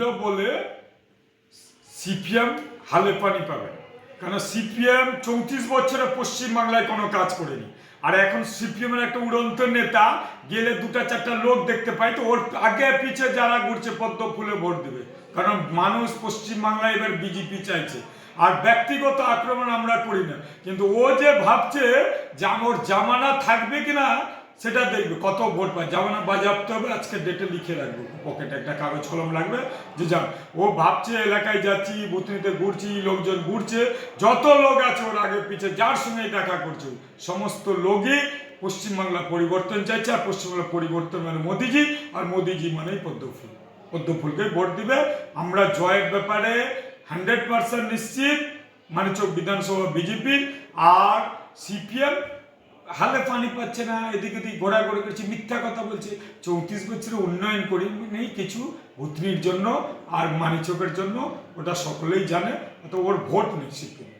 দিল বলে সিপিএম হালে পানি পাবে না। কারণ সিপিএম 34 বছরে পশ্চিমবাংলায় কোনো কাজ করেনি। আর এখন সিপিএমের একটা উড়ন্ত নেতা গেলে 2-4টা লোক দেখতে পাই, তো ওর আগে পিছে যারা ঘুরছে পদ্ম ফুলে ভোট দেবে। কারণ মানুষ পশ্চিমবাংলায় এবার বিজেপি চাইছে। আর ব্যক্তিগত আক্রমণ আমরা করি না, কিন্তু ও যে ভাবছে যে ওর জামানা থাকবে কিনা সেটা দেখবে, কত ভোট পায়। জামানা বাজেয়াপ্ত হবে, আজকে ডেটে লিখে রাখবো, পকেটে একটা কাগজ কলম লাগবে যে যান। ও ভাবছে এলাকায় যাচ্ছি, বুথনিতে ঘুরছি, লোকজন ঘুরছে, যত লোক আছে ওর আগে পিছে যার সঙ্গে দেখা করছে সমস্ত লোকই পশ্চিমবাংলা পরিবর্তন চাইছে। আর পশ্চিমবাংলা পরিবর্তন মানে মোদিজি, আর মোদিজি মানেই পদ্মফুল। পদ্মফুলকে ভোট দিবে। আমরা জয়ের ব্যাপারে 100% নিশ্চিত। মানিকচক বিধানসভা বিজেপির। আর সিপিএম হালে পানি পাচ্ছে না, এদিক ওদিক ঘোরাঘুরি করছে, মিথ্যা কথা বলছে। 34 বছরে উন্নয়ন করি নেই কিছু, ভুতনির জন্য আর মানিকচকের জন্য, ওটা সকলেই জানে। তো ওর ভোট নেই সিপিএম।